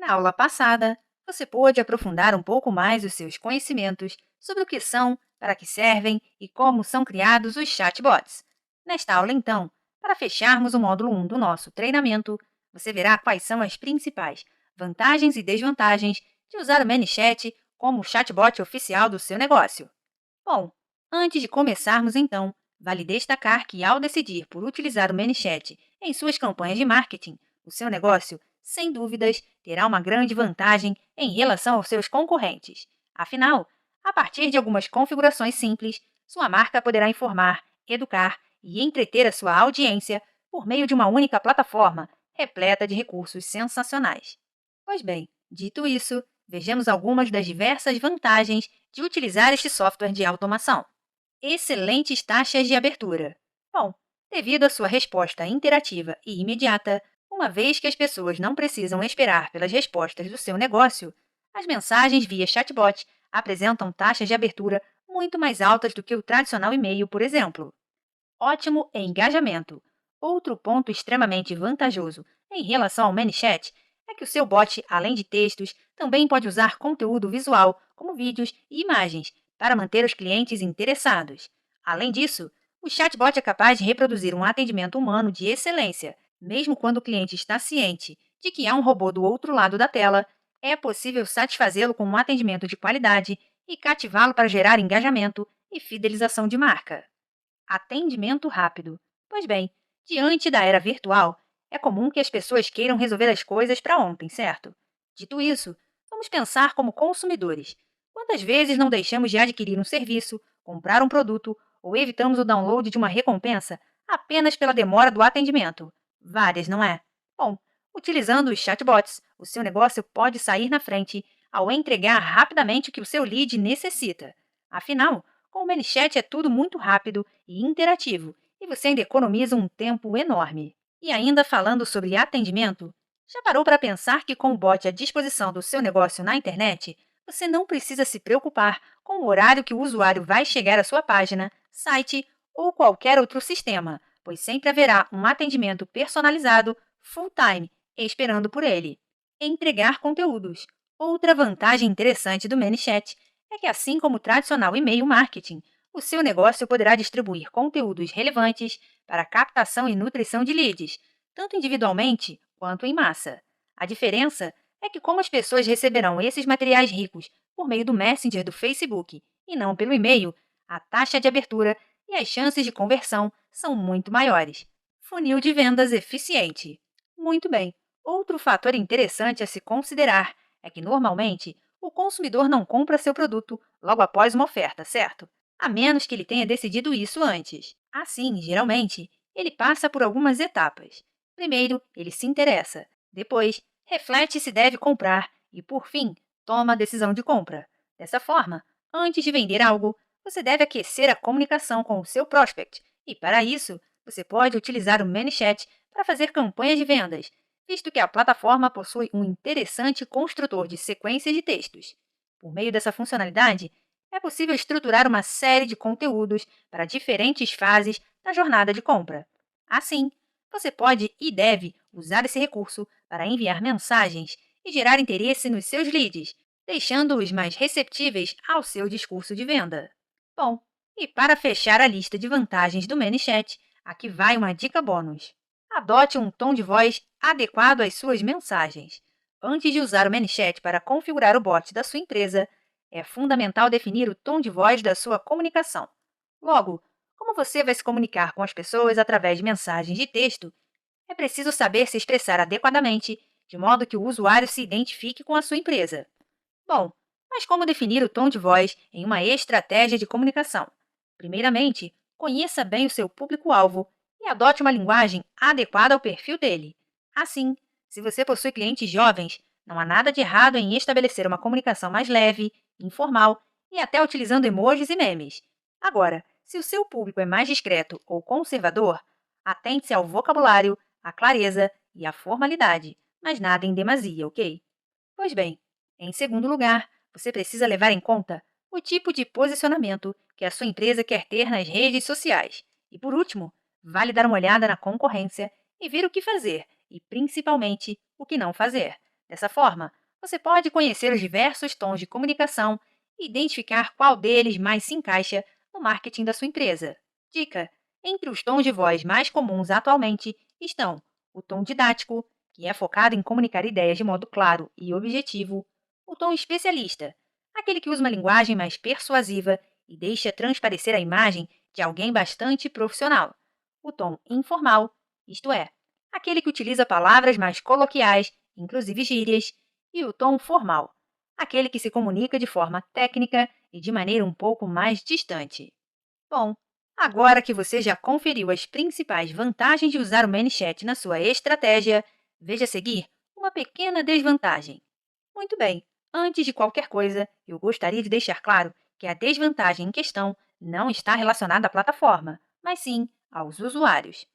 Na aula passada, você pôde aprofundar um pouco mais os seus conhecimentos sobre o que são, para que servem e como são criados os chatbots. Nesta aula, então, para fecharmos o módulo 1 do nosso treinamento, você verá quais são as principais vantagens e desvantagens de usar o ManyChat como o chatbot oficial do seu negócio. Bom, antes de começarmos, então, vale destacar que ao decidir por utilizar o ManyChat em suas campanhas de marketing, o seu negócio, sem dúvidas, terá uma grande vantagem em relação aos seus concorrentes. Afinal, a partir de algumas configurações simples, sua marca poderá informar, educar e entreter a sua audiência por meio de uma única plataforma repleta de recursos sensacionais. Pois bem, dito isso, vejamos algumas das diversas vantagens de utilizar este software de automação. Excelentes taxas de abertura. Bom, devido à sua resposta interativa e imediata, uma vez que as pessoas não precisam esperar pelas respostas do seu negócio, as mensagens via chatbot apresentam taxas de abertura muito mais altas do que o tradicional e-mail, por exemplo. Ótimo engajamento. Outro ponto extremamente vantajoso em relação ao ManyChat é que o seu bot, além de textos, também pode usar conteúdo visual, como vídeos e imagens, para manter os clientes interessados. Além disso, o chatbot é capaz de reproduzir um atendimento humano de excelência, mesmo quando o cliente está ciente de que há um robô do outro lado da tela. É possível satisfazê-lo com um atendimento de qualidade e cativá-lo para gerar engajamento e fidelização de marca. Atendimento rápido. Pois bem, diante da era virtual, é comum que as pessoas queiram resolver as coisas para ontem, certo? Dito isso, vamos pensar como consumidores. Quantas vezes não deixamos de adquirir um serviço, comprar um produto ou evitamos o download de uma recompensa apenas pela demora do atendimento? Várias, não é? Bom, utilizando os chatbots, o seu negócio pode sair na frente ao entregar rapidamente o que o seu lead necessita. Afinal, com o ManyChat é tudo muito rápido e interativo, e você ainda economiza um tempo enorme. E ainda falando sobre atendimento, já parou para pensar que com o bot à disposição do seu negócio na internet, você não precisa se preocupar com o horário que o usuário vai chegar à sua página, site ou qualquer outro sistema, pois sempre haverá um atendimento personalizado, full-time, esperando por ele. Entregar conteúdos. Outra vantagem interessante do ManyChat é que, assim como o tradicional e-mail marketing, o seu negócio poderá distribuir conteúdos relevantes para a captação e nutrição de leads, tanto individualmente quanto em massa. A diferença é que, como as pessoas receberão esses materiais ricos por meio do Messenger do Facebook e não pelo e-mail, a taxa de abertura e as chances de conversão são muito maiores. Funil de vendas eficiente. Muito bem. Outro fator interessante a se considerar é que, normalmente, o consumidor não compra seu produto logo após uma oferta, certo? A menos que ele tenha decidido isso antes. Assim, geralmente, ele passa por algumas etapas. Primeiro, ele se interessa. Depois, reflete se deve comprar e, por fim, toma a decisão de compra. Dessa forma, antes de vender algo, você deve aquecer a comunicação com o seu prospect e, para isso, você pode utilizar o ManyChat para fazer campanhas de vendas, visto que a plataforma possui um interessante construtor de sequências de textos. Por meio dessa funcionalidade, é possível estruturar uma série de conteúdos para diferentes fases da jornada de compra. Assim, você pode e deve usar esse recurso para enviar mensagens e gerar interesse nos seus leads, deixando-os mais receptíveis ao seu discurso de venda. Bom, e para fechar a lista de vantagens do ManyChat, aqui vai uma dica bônus. Adote um tom de voz adequado às suas mensagens. Antes de usar o ManyChat para configurar o bot da sua empresa, é fundamental definir o tom de voz da sua comunicação. Logo, como você vai se comunicar com as pessoas através de mensagens de texto, é preciso saber se expressar adequadamente, de modo que o usuário se identifique com a sua empresa. Bom, mas como definir o tom de voz em uma estratégia de comunicação? Primeiramente, conheça bem o seu público-alvo e adote uma linguagem adequada ao perfil dele. Assim, se você possui clientes jovens, não há nada de errado em estabelecer uma comunicação mais leve, informal e até utilizando emojis e memes. Agora, se o seu público é mais discreto ou conservador, atente-se ao vocabulário, à clareza e à formalidade, mas nada em demasia, ok? Pois bem, em segundo lugar, você precisa levar em conta o tipo de posicionamento que a sua empresa quer ter nas redes sociais. E por último, vale dar uma olhada na concorrência e ver o que fazer e, principalmente, o que não fazer. Dessa forma, você pode conhecer os diversos tons de comunicação e identificar qual deles mais se encaixa no marketing da sua empresa. Dica: entre os tons de voz mais comuns atualmente estão o tom didático, que é focado em comunicar ideias de modo claro e objetivo, o tom especialista, aquele que usa uma linguagem mais persuasiva e deixa transparecer a imagem de alguém bastante profissional, o tom informal, isto é, aquele que utiliza palavras mais coloquiais, inclusive gírias, e o tom formal, aquele que se comunica de forma técnica e de maneira um pouco mais distante. Bom, agora que você já conferiu as principais vantagens de usar o ManyChat na sua estratégia, veja a seguir uma pequena desvantagem. Muito bem, antes de qualquer coisa, eu gostaria de deixar claro que a desvantagem em questão não está relacionada à plataforma, mas sim aos usuários.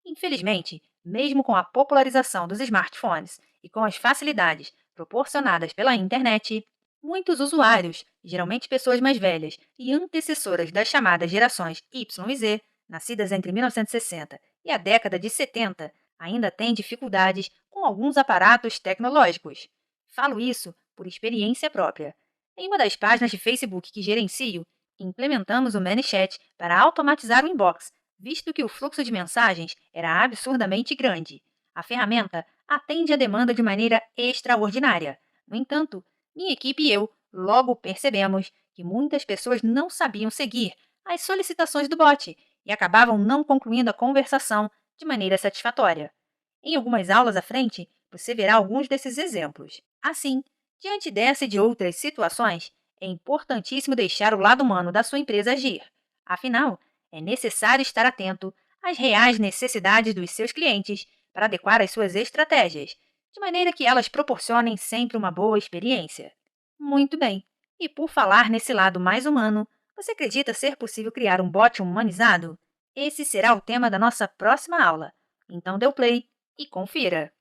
Infelizmente, mesmo com a popularização dos smartphones e com as facilidades proporcionadas pela internet, muitos usuários, geralmente pessoas mais velhas e antecessoras das chamadas gerações Y e Z, nascidas entre 1960 e a década de 70, ainda têm dificuldades com alguns aparatos tecnológicos. Falo isso por experiência própria. Em uma das páginas de Facebook que gerencio, implementamos o ManyChat para automatizar o inbox, visto que o fluxo de mensagens era absurdamente grande. A ferramenta atende a demanda de maneira extraordinária. No entanto, minha equipe e eu logo percebemos que muitas pessoas não sabiam seguir as solicitações do bot e acabavam não concluindo a conversação de maneira satisfatória. Em algumas aulas à frente, você verá alguns desses exemplos. Assim, diante dessa e de outras situações, é importantíssimo deixar o lado humano da sua empresa agir. Afinal, é necessário estar atento às reais necessidades dos seus clientes para adequar as suas estratégias, de maneira que elas proporcionem sempre uma boa experiência. Muito bem. E por falar nesse lado mais humano, você acredita ser possível criar um bot humanizado? Esse será o tema da nossa próxima aula. Então dê o play e confira!